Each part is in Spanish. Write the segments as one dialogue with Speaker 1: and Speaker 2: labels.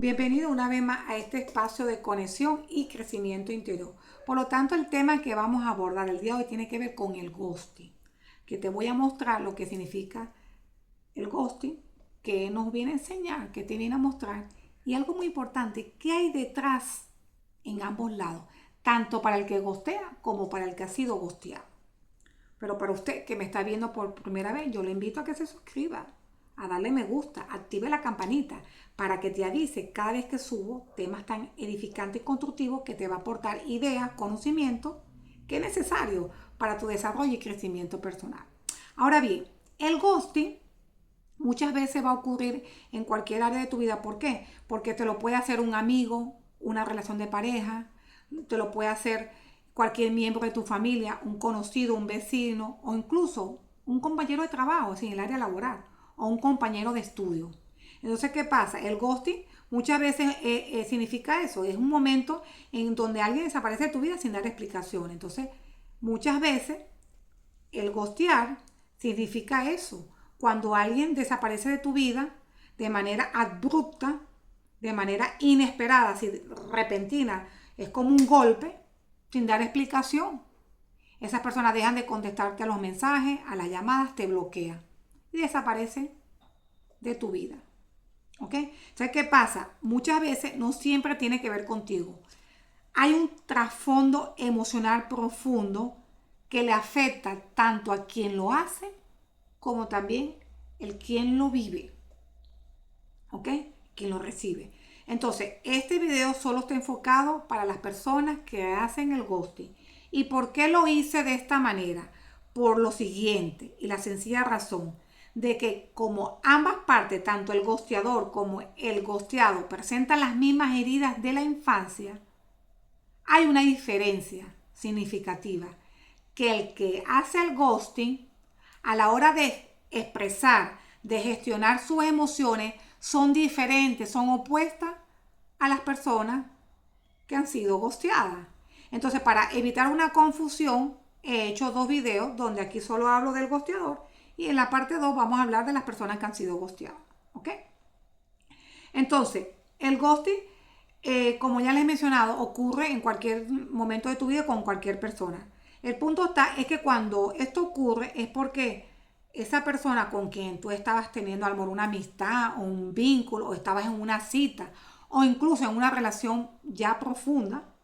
Speaker 1: Bienvenido una vez más a este espacio de conexión y crecimiento interior. Por lo tanto, el tema que vamos a abordar el día de hoy tiene que ver con el ghosting, que te voy a mostrar lo que significa el ghosting, que nos viene a enseñar, que te viene a mostrar, y algo muy importante, qué hay detrás en ambos lados, tanto para el que ghostea como para el que ha sido ghosteado. Pero para usted que me está viendo por primera vez, yo le invito a que se suscriba, a darle me gusta, active la campanita para que te avise cada vez que subo temas tan edificantes y constructivos que te va a aportar ideas, conocimiento que es necesario para tu desarrollo y crecimiento personal. Ahora bien, el ghosting muchas veces va a ocurrir en cualquier área de tu vida. ¿Por qué? Porque te lo puede hacer un amigo, una relación de pareja, te lo puede hacer cualquier miembro de tu familia, un conocido, un vecino o incluso un compañero de trabajo, así en el área laboral, o un compañero de estudio. Entonces, ¿qué pasa? El ghosting muchas veces significa eso, es un momento en donde alguien desaparece de tu vida sin dar explicación. Entonces, muchas veces el ghostear significa eso, cuando alguien desaparece de tu vida de manera abrupta, de manera inesperada, así repentina, es como un golpe sin dar explicación. Esas personas dejan de contestarte a los mensajes, a las llamadas, te bloquean y desaparecen de tu vida. ¿Ok? Entonces, ¿qué pasa? Muchas veces no siempre tiene que ver contigo. Hay un trasfondo emocional profundo que le afecta tanto a quien lo hace como también el quien lo vive. ¿Ok? Quien lo recibe. Entonces, este video solo está enfocado para las personas que hacen el ghosting. ¿Y por qué lo hice de esta manera? Por lo siguiente, y la sencilla razón de que como ambas partes, tanto el ghosteador como el ghosteado, presentan las mismas heridas de la infancia, hay una diferencia significativa, que el que hace el ghosting a la hora de expresar, de gestionar sus emociones, son diferentes, son opuestas a las personas que han sido ghosteadas. Entonces, para evitar una confusión, he hecho dos videos donde aquí solo hablo del ghosteador y en la parte 2 vamos a hablar de las personas que han sido ghosteadas. ¿Ok? Entonces, el ghosting, como ya les he mencionado, ocurre en cualquier momento de tu vida con cualquier persona. El punto está es que cuando esto ocurre es porque esa persona con quien tú estabas teniendo a lo mejor una amistad o un vínculo o estabas en una cita o incluso en una relación ya profunda,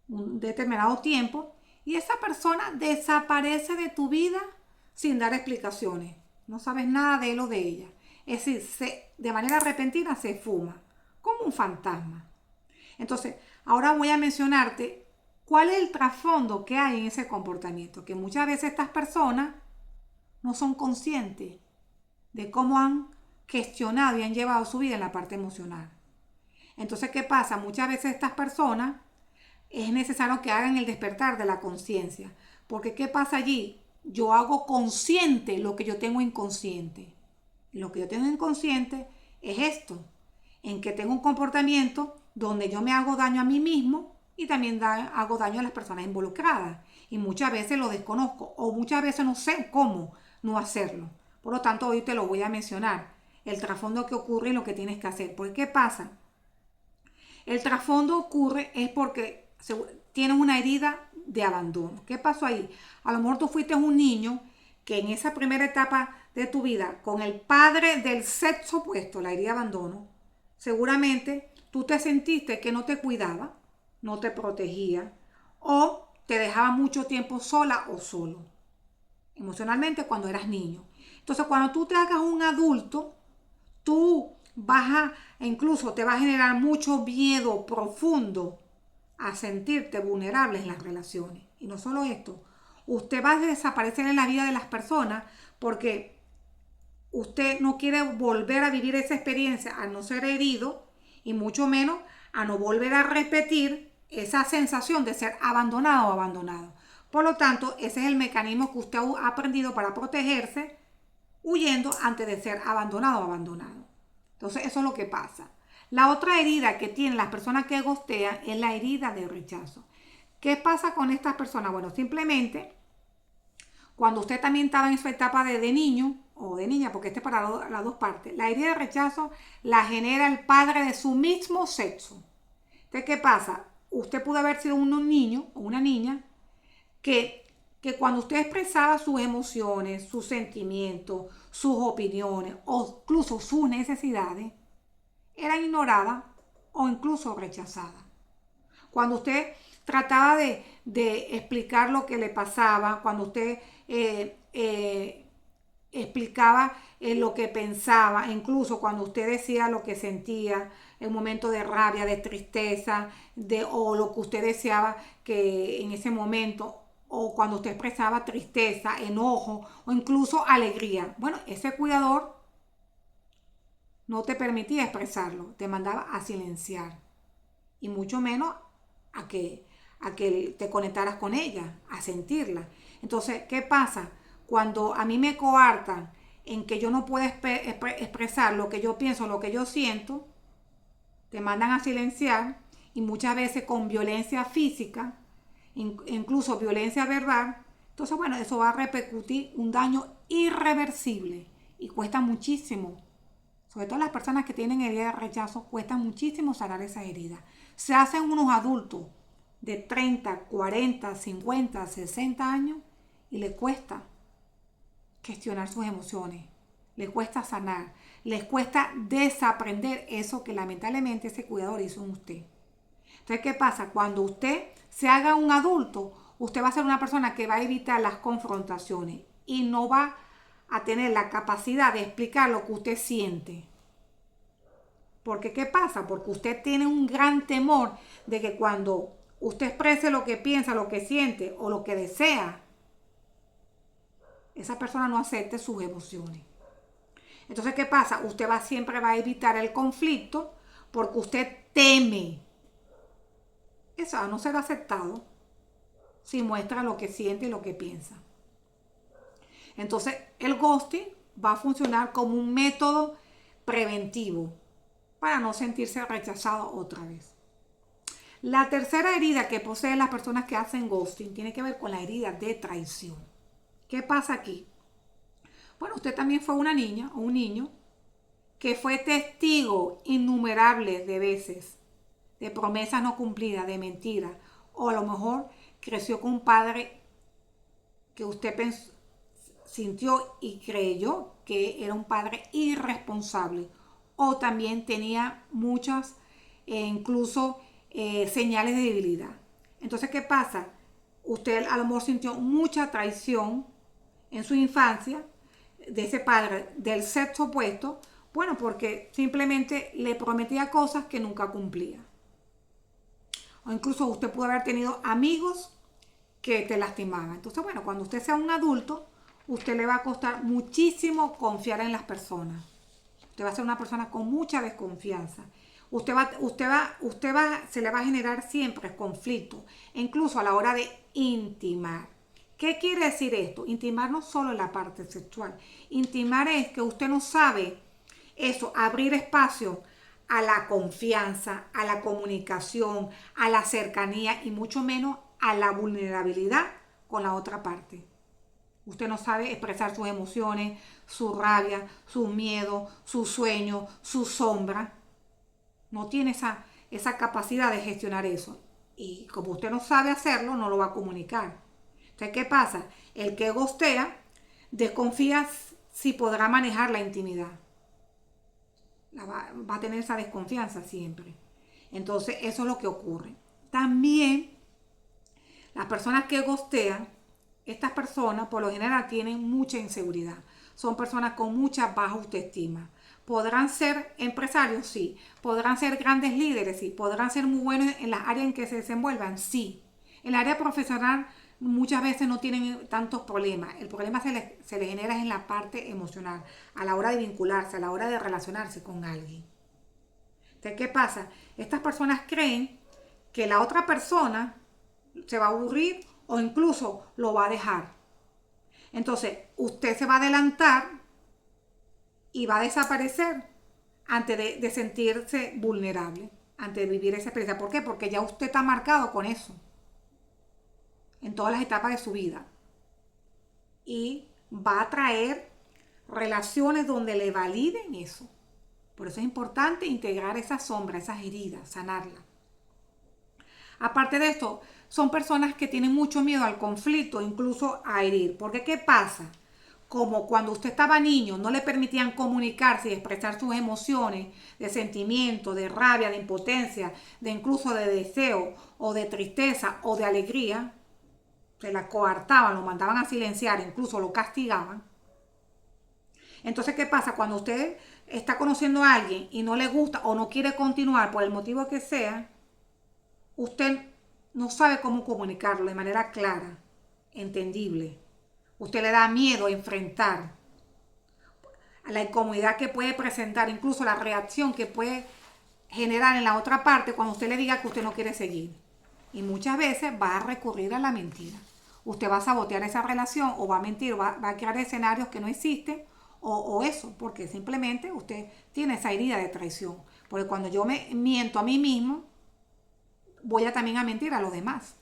Speaker 1: un determinado tiempo, y esa persona desaparece de tu vida sin dar explicaciones. No sabes nada de él o de ella. Es decir, de manera repentina se fuma, como un fantasma. Entonces, ahora voy a mencionarte cuál es el trasfondo que hay en ese comportamiento, que muchas veces estas personas no son conscientes de cómo han gestionado y han llevado su vida en la parte emocional. Entonces, ¿qué pasa? Muchas veces estas personas es necesario que hagan el despertar de la conciencia. Porque ¿qué pasa allí? Yo hago consciente lo que yo tengo inconsciente. Lo que yo tengo inconsciente es esto, en que tengo un comportamiento donde yo me hago daño a mí mismo y también hago daño a las personas involucradas. Y muchas veces lo desconozco o muchas veces no sé cómo no hacerlo. Por lo tanto, hoy te lo voy a mencionar, el trasfondo que ocurre y lo que tienes que hacer. Porque ¿qué pasa? El trasfondo ocurre es porque tienes una herida de abandono. ¿Qué pasó ahí? A lo mejor tú fuiste un niño que en esa primera etapa de tu vida, con el padre del sexo opuesto, la herida de abandono, seguramente tú te sentiste que no te cuidaba, no te protegía o te dejaba mucho tiempo sola o solo, emocionalmente cuando eras niño. Entonces, cuando tú te hagas un adulto, tú incluso te va a generar mucho miedo profundo a sentirte vulnerable en las relaciones. Y no solo esto, usted va a desaparecer en la vida de las personas porque usted no quiere volver a vivir esa experiencia a no ser herido y mucho menos a no volver a repetir esa sensación de ser abandonado o abandonado. Por lo tanto, ese es el mecanismo que usted ha aprendido para protegerse huyendo antes de ser abandonado o abandonado. Entonces, eso es lo que pasa. La otra herida que tienen las personas que gostean es la herida de rechazo. ¿Qué pasa con estas personas? Bueno, simplemente cuando usted también estaba en su etapa de niño o de niña, porque este es para las dos partes. La herida de rechazo la genera el padre de su mismo sexo. Entonces, ¿qué pasa? Usted pudo haber sido un niño o una niña que, que cuando usted expresaba sus emociones, sus sentimientos, sus opiniones o incluso sus necesidades, eran ignoradas o incluso rechazadas. Cuando usted trataba de explicar lo que le pasaba, cuando usted explicaba lo que pensaba, incluso cuando usted decía lo que sentía, en momento de rabia, de tristeza, o lo que usted deseaba que en ese momento, o cuando usted expresaba tristeza, enojo o incluso alegría. Bueno, ese cuidador no te permitía expresarlo, te mandaba a silenciar y mucho menos a que te conectaras con ella, a sentirla. Entonces, ¿qué pasa? Cuando a mí me coartan en que yo no puedo expresar lo que yo pienso, lo que yo siento, te mandan a silenciar y muchas veces con violencia física, incluso violencia verbal. Entonces, bueno, eso va a repercutir un daño irreversible y cuesta muchísimo. Sobre todo las personas que tienen heridas de rechazo, cuesta muchísimo sanar esas heridas. Se hacen unos adultos de 30, 40, 50, 60 años y les cuesta gestionar sus emociones, les cuesta sanar, les cuesta desaprender eso que lamentablemente ese cuidador hizo en usted. Entonces, ¿qué pasa? Cuando usted se haga un adulto, usted va a ser una persona que va a evitar las confrontaciones y no va a tener la capacidad de explicar lo que usted siente. Porque ¿qué pasa? Porque usted tiene un gran temor de que cuando usted exprese lo que piensa, lo que siente o lo que desea, esa persona no acepte sus emociones. Entonces, ¿qué pasa? Usted siempre va a evitar el conflicto porque usted teme eso a no ser aceptado si muestra lo que siente y lo que piensa. Entonces, el ghosting va a funcionar como un método preventivo para no sentirse rechazado otra vez. La tercera herida que poseen las personas que hacen ghosting tiene que ver con la herida de traición. ¿Qué pasa aquí? Bueno, usted también fue una niña o un niño que fue testigo innumerables de veces de promesas no cumplidas, de mentiras, o a lo mejor creció con un padre que usted sintió y creyó que era un padre irresponsable, o también tenía muchas, incluso señales de debilidad. Entonces, ¿qué pasa? Usted a lo mejor sintió mucha traición en su infancia de ese padre del sexo opuesto, bueno, porque simplemente le prometía cosas que nunca cumplía. O incluso usted pudo haber tenido amigos que te lastimaban. Entonces, bueno, cuando usted sea un adulto, usted le va a costar muchísimo confiar en las personas. Usted va a ser una persona con mucha desconfianza. Se le va a generar siempre conflicto, incluso a la hora de intimar. ¿Qué quiere decir esto? Intimar no solo en la parte sexual. Intimar es que usted no sabe eso, abrir espacio a la confianza, a la comunicación, a la cercanía y mucho menos a la vulnerabilidad con la otra parte. Usted no sabe expresar sus emociones, su rabia, sus miedos, sus sueños, su sombra. No tiene esa capacidad de gestionar eso. Y como usted no sabe hacerlo, no lo va a comunicar. Entonces, ¿qué pasa? El que ghostea desconfía si podrá manejar la intimidad. Va a tener esa desconfianza siempre. Entonces, eso es lo que ocurre. También, las personas que ghostean, estas personas por lo general tienen mucha inseguridad. Son personas con mucha baja autoestima. ¿Podrán ser empresarios? Sí. ¿Podrán ser grandes líderes? Sí. ¿Podrán ser muy buenos en las áreas en que se desenvuelvan? Sí. En el área profesional muchas veces no tienen tantos problemas. El problema se les genera en la parte emocional, a la hora de vincularse, a la hora de relacionarse con alguien. Entonces, ¿qué pasa? Estas personas creen que la otra persona se va a aburrir o incluso lo va a dejar. Entonces, usted se va a adelantar y va a desaparecer antes de sentirse vulnerable, antes de vivir esa experiencia. ¿Por qué? Porque ya usted está marcado con eso en todas las etapas de su vida. Y va a traer relaciones donde le validen eso. Por eso es importante integrar esa sombra, esas heridas, sanarlas. Aparte de esto, son personas que tienen mucho miedo al conflicto, incluso a herir. Porque ¿qué pasa? Como cuando usted estaba niño, no le permitían comunicarse y expresar sus emociones de sentimiento, de rabia, de impotencia, de incluso de deseo o de tristeza o de alegría, se la coartaban, lo mandaban a silenciar, incluso lo castigaban. Entonces, ¿qué pasa? Cuando usted está conociendo a alguien y no le gusta o no quiere continuar por el motivo que sea, usted no sabe cómo comunicarlo de manera clara, entendible. Usted le da miedo a enfrentar a la incomodidad que puede presentar, incluso la reacción que puede generar en la otra parte cuando usted le diga que usted no quiere seguir. Y muchas veces va a recurrir a la mentira. Usted va a sabotear esa relación o va a mentir, va a crear escenarios que no existen o eso, porque simplemente usted tiene esa herida de traición. Porque cuando yo me miento a mí mismo, voy a también a mentir a los demás.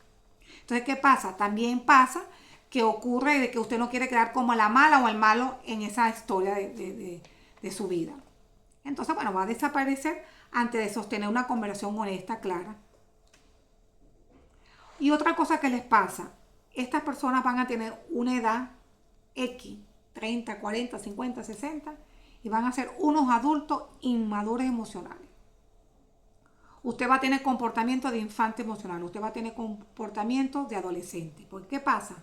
Speaker 1: Entonces, ¿qué pasa? También pasa que ocurre de que usted no quiere quedar como la mala o el malo en esa historia de su vida. Entonces, bueno, va a desaparecer antes de sostener una conversación honesta, clara. Y otra cosa que les pasa, estas personas van a tener una edad X, 30, 40, 50, 60, y van a ser unos adultos inmaduros emocionales. Usted va a tener comportamiento de infante emocional, usted va a tener comportamiento de adolescente. ¿Por qué pasa?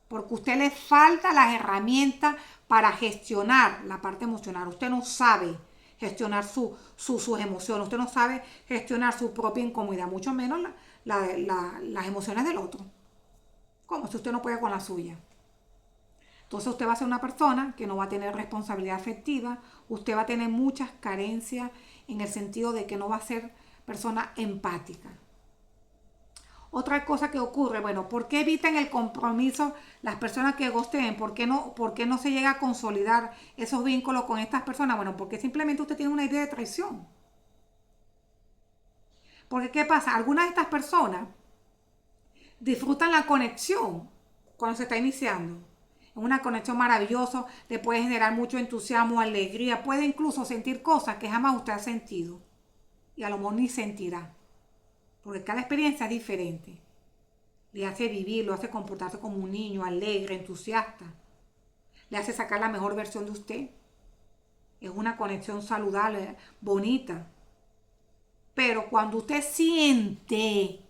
Speaker 1: Porque a usted le falta las herramientas para gestionar la parte emocional. Usted no sabe gestionar sus emociones, usted no sabe gestionar su propia incomodidad, mucho menos las emociones del otro. ¿Cómo? Si usted no puede con la suya. Entonces usted va a ser una persona que no va a tener responsabilidad afectiva, usted va a tener muchas carencias en el sentido de que no va a ser persona empática. Otra cosa que ocurre, bueno, ¿por qué evitan el compromiso las personas que ghosten? ¿Por qué no se llega a consolidar esos vínculos con estas personas? Bueno, porque simplemente usted tiene una idea de traición. Porque ¿qué pasa? Algunas de estas personas disfrutan la conexión cuando se está iniciando. Es una conexión maravillosa, le puede generar mucho entusiasmo, alegría, puede incluso sentir cosas que jamás usted ha sentido. Y a lo mejor ni sentirá. Porque cada experiencia es diferente. Le hace vivir, lo hace comportarse como un niño, alegre, entusiasta. Le hace sacar la mejor versión de usted. Es una conexión saludable, bonita. Pero cuando usted siente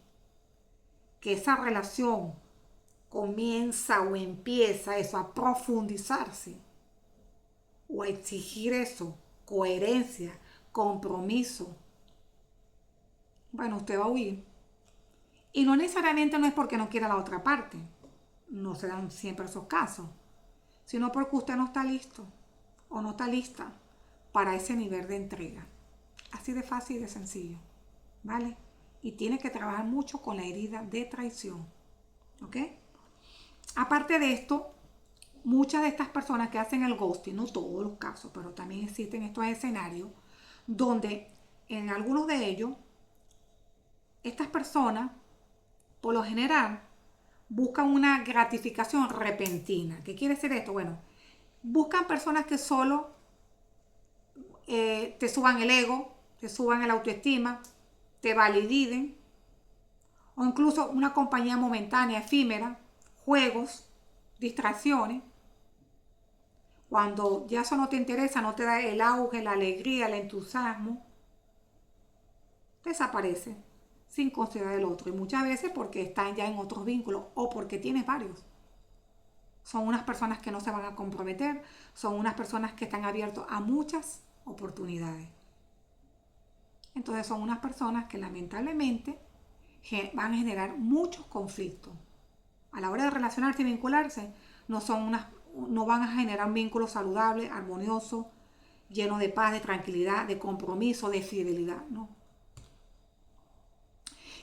Speaker 1: que esa relación comienza o empieza eso a profundizarse o a exigir eso, coherencia, compromiso, bueno, usted va a huir. Y no necesariamente no es porque no quiera la otra parte, no se dan siempre esos casos, sino porque usted no está listo o no está lista para ese nivel de entrega. Así de fácil y de sencillo, ¿vale? Y tiene que trabajar mucho con la herida de traición, ¿ok? Aparte de esto, muchas de estas personas que hacen el ghosting, no todos los casos, pero también existen estos escenarios donde en algunos de ellos, estas personas, por lo general, buscan una gratificación repentina. ¿Qué quiere decir esto? Bueno, buscan personas que solo te suban el ego, te suban el autoestima, te validen, o incluso una compañía momentánea, efímera, juegos, distracciones. Cuando ya eso no te interesa, no te da el auge, la alegría, el entusiasmo, desaparece sin considerar el otro. Y muchas veces porque están ya en otros vínculos o porque tienes varios. Son unas personas que no se van a comprometer, son unas personas que están abiertas a muchas oportunidades. Entonces son unas personas que lamentablemente van a generar muchos conflictos. A la hora de relacionarse y vincularse, no van a generar un vínculo saludable, armonioso, lleno de paz, de tranquilidad, de compromiso, de fidelidad, ¿no?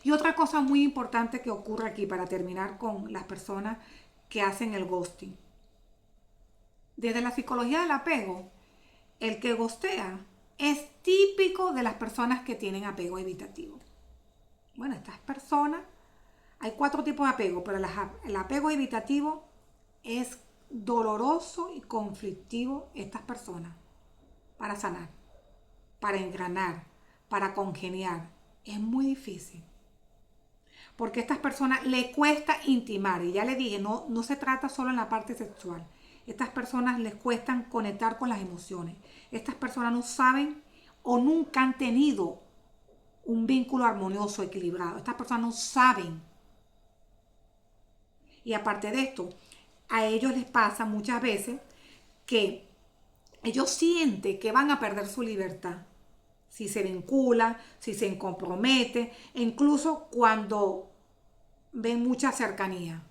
Speaker 1: Y otra cosa muy importante que ocurre aquí para terminar con las personas que hacen el ghosting. Desde la psicología del apego, el que ghostea es típico de las personas que tienen apego evitativo. Bueno, estas personas, hay 4 tipos de apego, pero el apego evitativo es doloroso y conflictivo estas personas para sanar, para engranar, para congeniar. Es muy difícil. Porque a estas personas le cuesta intimar. Y ya le dije, no se trata solo en la parte sexual. Estas personas les cuesta conectar con las emociones. Estas personas no saben o nunca han tenido un vínculo armonioso, equilibrado. Estas personas no saben. Y aparte de esto, a ellos les pasa muchas veces que ellos sienten que van a perder su libertad. Si se vinculan, si se comprometen, e incluso cuando ven mucha cercanía.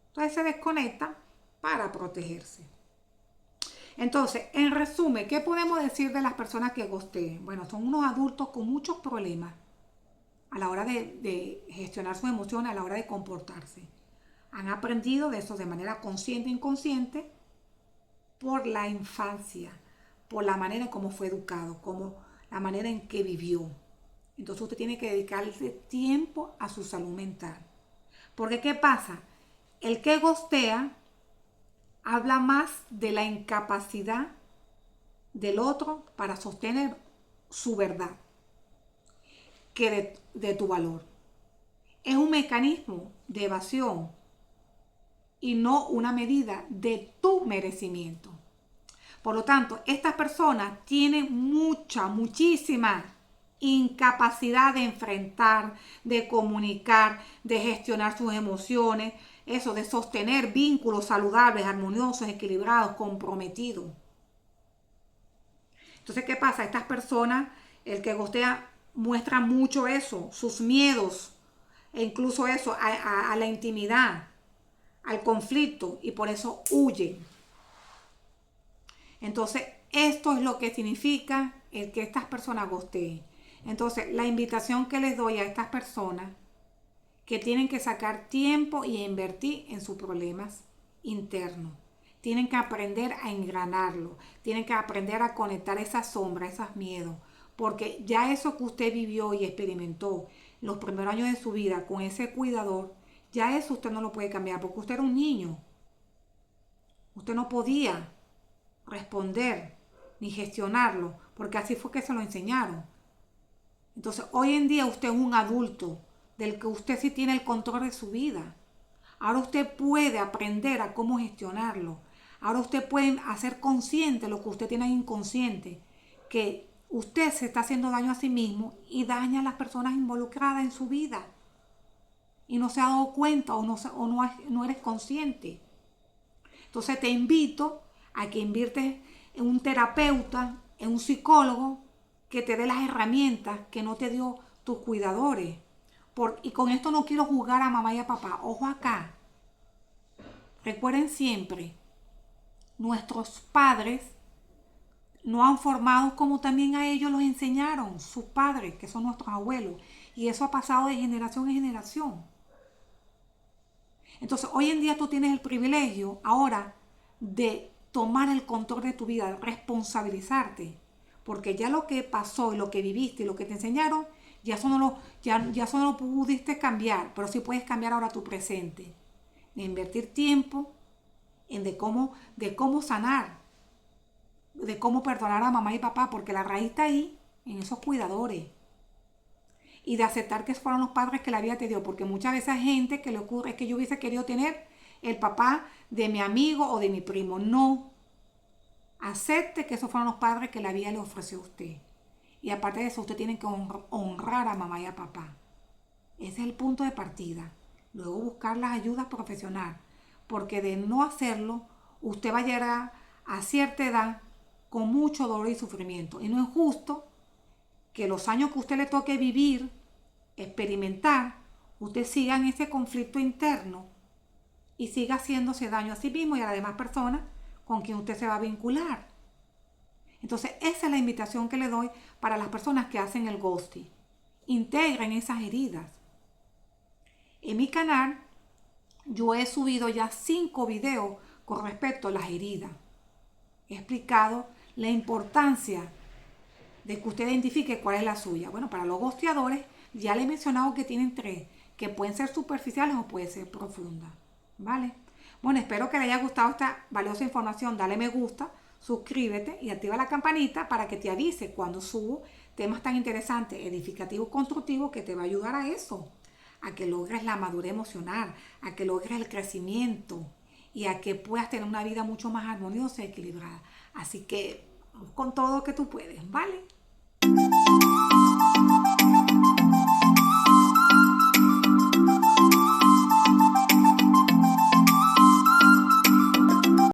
Speaker 1: Entonces se desconectan para protegerse. Entonces, en resumen, ¿qué podemos decir de las personas que ghostean? Bueno, son unos adultos con muchos problemas a la hora de gestionar sus emociones, a la hora de comportarse. Han aprendido de eso de manera consciente e inconsciente por la infancia, por la manera en cómo fue educado, como la manera en que vivió. Entonces usted tiene que dedicarle tiempo a su salud mental. Porque ¿qué pasa? El que ghostea habla más de la incapacidad del otro para sostener su verdad que de tu valor. Es un mecanismo de evasión y no una medida de tu merecimiento. Por lo tanto, estas personas tienen muchísima incapacidad de enfrentar, de comunicar, de gestionar sus emociones, eso, de sostener vínculos saludables, armoniosos, equilibrados, comprometidos. Entonces, ¿qué pasa? Estas personas, el que ghostea, muestra mucho eso, sus miedos, e incluso eso, a la intimidad, al conflicto, y por eso huyen. Entonces, esto es lo que significa el que estas personas ghosteen. Entonces, la invitación que les doy a estas personas que tienen que sacar tiempo y invertir en sus problemas internos. Tienen que aprender a engranarlo. Tienen que aprender a conectar esas sombras, esos miedos. Porque ya eso que usted vivió y experimentó los primeros años de su vida con ese cuidador, ya eso usted no lo puede cambiar porque usted era un niño. Usted no podía responder ni gestionarlo porque así fue que se lo enseñaron. Entonces, hoy en día usted es un adulto del que usted sí tiene el control de su vida. Ahora usted puede aprender a cómo gestionarlo. Ahora usted puede hacer consciente lo que usted tiene inconsciente, que usted se está haciendo daño a sí mismo y daña a las personas involucradas en su vida. Y no se ha dado cuenta o no eres consciente. Entonces te invito a que inviertes en un terapeuta, en un psicólogo, que te dé las herramientas que no te dio tus cuidadores. Y con esto no quiero juzgar a mamá y a papá. Ojo acá. Recuerden siempre, nuestros padres nos han formado como también a ellos los enseñaron sus padres, que son nuestros abuelos. Y eso ha pasado de generación en generación. Entonces, hoy en día tú tienes el privilegio ahora de tomar el control de tu vida, responsabilizarte. Porque ya lo que pasó y lo que viviste y lo que te enseñaron, ya eso no lo pudiste cambiar, pero sí puedes cambiar ahora tu presente. De invertir tiempo en de cómo sanar, de cómo perdonar a mamá y papá, porque la raíz está ahí, en esos cuidadores. Y de aceptar que fueron los padres que la vida te dio, porque muchas veces hay gente que le ocurre, es que yo hubiese querido tener el papá de mi amigo o de mi primo. No. Acepte que esos fueron los padres que la vida le ofreció a usted. Y aparte de eso, usted tiene que honrar a mamá y a papá. Ese es el punto de partida. Luego buscar las ayudas profesionales. Porque de no hacerlo, usted va a llegar a cierta edad con mucho dolor y sufrimiento. Y no es justo que los años que usted le toque vivir, experimentar, usted siga en ese conflicto interno y siga haciéndose daño a sí mismo y a las demás personas con quien usted se va a vincular. Entonces, esa es la invitación que le doy para las personas que hacen el ghosting. Integren esas heridas. En mi canal, yo he subido ya 5 videos con respecto a las heridas. He explicado la importancia de que usted identifique cuál es la suya. Bueno, para los ghosteadores, ya le he mencionado que tienen 3, que pueden ser superficiales o pueden ser profundas. ¿Vale? Bueno, espero que les haya gustado esta valiosa información. Dale me gusta, suscríbete y activa la campanita para que te avise cuando subo temas tan interesantes, edificativos, constructivos, que te va a ayudar a eso, a que logres la madurez emocional, a que logres el crecimiento y a que puedas tener una vida mucho más armoniosa y equilibrada. Así que vamos con todo que tú puedes, ¿vale?